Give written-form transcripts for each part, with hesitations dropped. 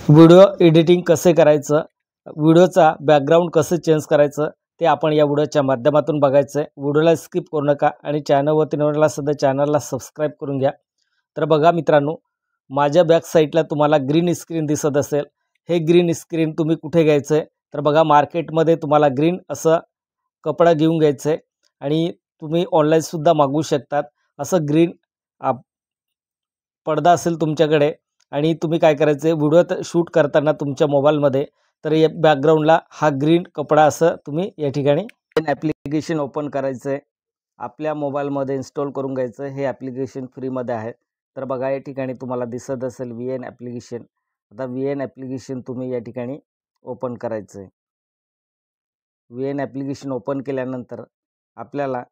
Video editing कसे करायचं, व्हिडिओचा background कसं चेंज करायचं ते आपण या व्हिडिओच्या माध्यमातून बघायचं आहे। व्हिडिओला स्किप करू नका आणि चॅनलवरती नवीन सुद्धा चॅनलला सबस्क्राईब करून घ्या। तर बघा मित्रांनो, माझ्या बॅक साईडला तुम्हाला ग्रीन स्क्रीन दिसत असेल। हे ग्रीन स्क्रीन तुम्ही कुठे घ्यायचं आहे, तर बघा मार्केटमध्ये तुम्हाला ग्रीन असं कपडा घेऊन घ्यायचं आहे आणि तुम्ही ऑनलाईनसुद्धा मागवू शकतात। असं ग्रीन पडदा असेल तुमच्याकडे आणि तुम्ही काय करायचं आहे, व्हिडिओ शूट करताना तुमच्या मोबाईलमध्ये तर या बॅकग्राऊंडला हा ग्रीन कपडा असं तुम्ही या ठिकाणी ॲप्लिकेशन ओपन करायचं आहे। आपल्या मोबाईलमध्ये इन्स्टॉल करून घ्यायचं। हे ॲप्लिकेशन फ्रीमध्ये आहे। तर बघा या ठिकाणी तुम्हाला दिसत असेल VN ॲप्लिकेशन। आता VN ॲप्लिकेशन तुम्ही या ठिकाणी ओपन करायचं आहे। VN ॲप्लिकेशन ओपन केल्यानंतर आपल्याला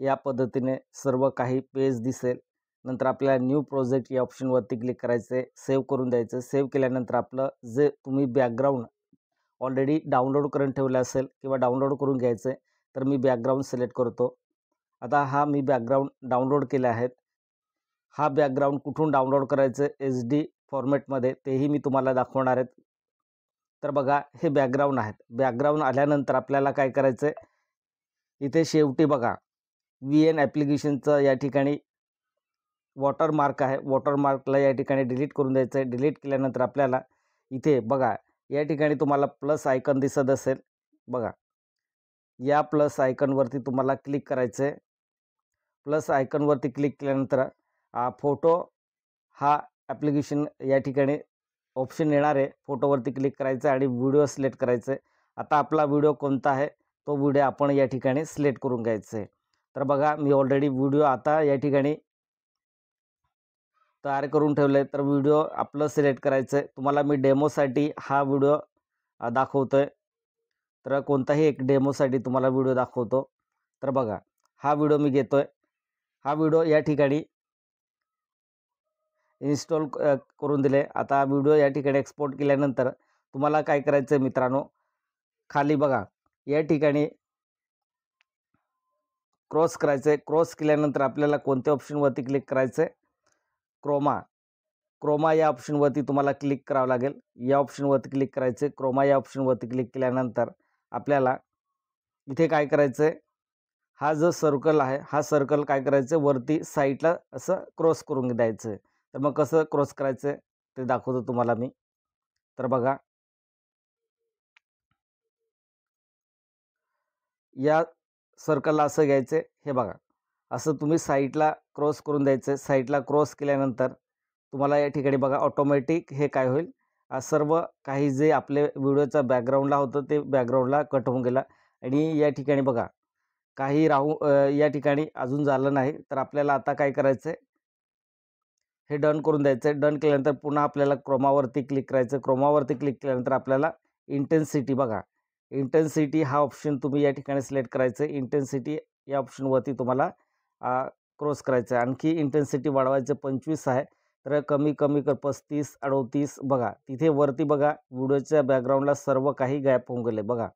या पद्धतीने सर्व काही पेज दिसेल। नंतर आपल्याला न्यू प्रोजेक्ट या ऑप्शनवरती क्लिक करायचं आहे, सेव्ह करून द्यायचं। सेव्ह केल्यानंतर आपलं जे तुम्ही बॅकग्राऊंड ऑलरेडी डाउनलोड करून ठेवलं असेल किंवा डाउनलोड करून घ्यायचं आहे, तर मी बॅकग्राऊंड सिलेक्ट करतो। आता हा मी बॅकग्राऊंड डाउनलोड केले आहेत। हा बॅकग्राऊंड कुठून डाउनलोड करायचं HD फॉर्मॅटमध्ये तेही मी तुम्हाला दाखवणार आहे। तर बघा हे बॅकग्राऊंड आहेत। बॅकग्राऊंड आल्यानंतर आपल्याला काय करायचं आहे, इथे शेवटी बघा VN ॲप्लिकेशनचं या ठिकाणी वॉटरमार्क आहे। वॉटरमार्कला या ठिकाणी डिलीट करून द्यायचं आहे। डिलीट केल्यानंतर आपल्याला इथे बघा या ठिकाणी तुम्हाला प्लस आयकॉन दिसत असेल। बघा या प्लस आयकॉनवरती तुम्हाला क्लिक करायचं आहे। प्लस आयकॉनवरती क्लिक केल्यानंतर फोटो हा ॲप्लिकेशन या ठिकाणी ऑप्शन येणार आहे। फोटोवरती क्लिक करायचं आणि व्हिडिओ सिलेक्ट करायचं आहे। आता आपला व्हिडिओ कोणता आहे तो व्हिडिओ आपण या ठिकाणी सिलेक्ट करून घ्यायचं आहे। तर बघा मी ऑलरेडी व्हिडिओ आता या ठिकाणी तयार करून ठेवलं आहे। तर व्हिडिओ आपलं सिलेक्ट करायचं आहे। तुम्हाला मी डेमोसाठी हा व्हिडिओ दाखवतो आहे। तर कोणताही एक डेमोसाठी तुम्हाला व्हिडिओ दाखवतो। तर बघा हा व्हिडिओ मी घेतो आहे। हा व्हिडिओ या ठिकाणी इन्स्टॉल करून दिले। आता व्हिडिओ या ठिकाणी एक्सपोर्ट केल्यानंतर तुम्हाला काय करायचं आहे मित्रांनो, खाली बघा या ठिकाणी क्रॉस करायचं आहे। क्रॉस केल्यानंतर आपल्याला कोणत्या ऑप्शनवरती क्लिक करायचं आहे, क्रोमा या ऑप्शनवरती तुम्हाला क्लिक करावं लागेल। या ऑप्शनवरती क्लिक करायचं आहे। क्रोमा या ऑप्शनवरती क्लिक केल्यानंतर आपल्याला इथे काय करायचं आहे, हा जो सर्कल आहे हा सर्कल काय करायचं आहे, वरती साईडला असं क्रॉस करून द्यायचं आहे। तर मग कसं क्रॉस करायचं आहे ते दाखवतो तुम्हाला मी। तर बघा या सर्कलला असं घ्यायचं आहे। हे बघा असं तुम्ही साईडला क्रॉस करून द्यायचं आहे। साईडला क्रॉस केल्यानंतर तुम्हाला या ठिकाणी बघा ऑटोमॅटिक हे काय होईल, सर्व काही जे आपले व्हिडिओचा बॅकग्राऊंडला होतं ते बॅकग्राऊंडला कट होऊन गेला आणि या ठिकाणी बघा काही या ठिकाणी अजून झालं नाही। तर आपल्याला आता काय करायचं आहे, हे डन करून द्यायचं आहे। डन केल्यानंतर पुन्हा आपल्याला क्रोमावरती क्लिक करायचं। क्रोमावरती क्लिक केल्यानंतर आपल्याला इंटेन्सिटी बघा, इंटेन्सिटी हा ऑप्शन तुम्ही या ठिकाणी सिलेक्ट करायचं आहे। इंटेन्सिटी या ऑप्शनवरती तुम्हाला क्रॉस करायचं आहे। आणखी इंटेन्सिटी वाढवायचं 25 आहे। तर कमी कमी कर 35 38 बघा तिथे वरती बघा व्हिडिओच्या बॅकग्राऊंडला सर्व काही गायब होऊन गेले बघा।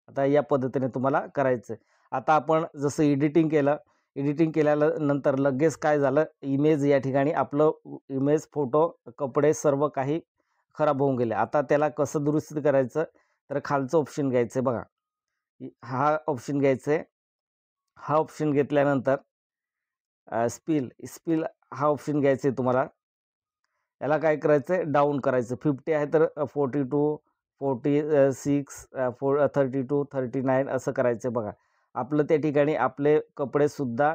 आता या पद्धतीने तुम्हाला करायचं आहे। आता आपण जसं एडिटिंग केल्यानंतर लगेच काय झालं, इमेज या ठिकाणी आपलं इमेज फोटो कपडे सर्व काही खराब होऊन गेले। आता त्याला कसं दुरुस्त करायचं, तर खालचं ऑप्शन घ्यायचं आहे बघा, हा ऑप्शन घ्यायचं आहे। हा ऑप्शन घेतल्यानंतर स्पिल हा ऑप्शन घ्यायचा आहे तुम्हाला। याला काय करायचं आहे, डाऊन करायचं। 50 आहे तर 42 46 32 39 असं करायचं आहे बघा। आपलं त्या ठिकाणी आपले कपडेसुद्धा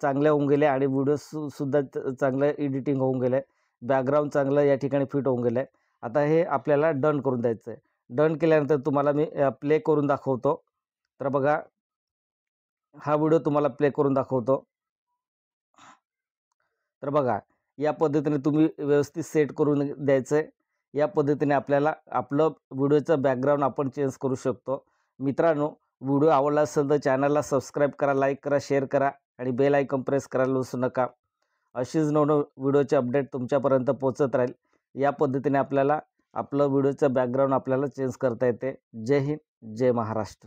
चांगले होऊन गेले आणि व्हिडिओ सुद्धा चांगलं एडिटिंग होऊन गेलं आहे। बॅकग्राऊंड चांगलं या ठिकाणी फिट होऊन गेलं आहे। आता हे आपल्याला डन करून द्यायचं आहे। डन केल्यानंतर तुम्हाला मी प्ले करून दाखवतो। तर बघा हा व्हिडिओ तुम्हाला प्ले करून दाखवतो। तर बघा या पद्धतीने तुम्ही व्यवस्थित सेट करून द्यायचं आहे। या पद्धतीने आपल्याला आपलं व्हिडिओचं बॅकग्राऊंड आपण चेंज करू शकतो। मित्रांनो, व्हिडिओ आवडला असेल तर चॅनलला सबस्क्राईब करा, लाईक करा, शेअर करा आणि बेल आयकॉन प्रेस करायला विसरू नका। अशीच नवीन व्हिडिओचे अपडेट तुमच्यापर्यंत पोहोचत राहील। या पद्धतीने आपल्याला आपलं व्हिडिओचं बॅकग्राऊंड आपल्याला चेंज करता येते। जय हिंद, जय महाराष्ट्र।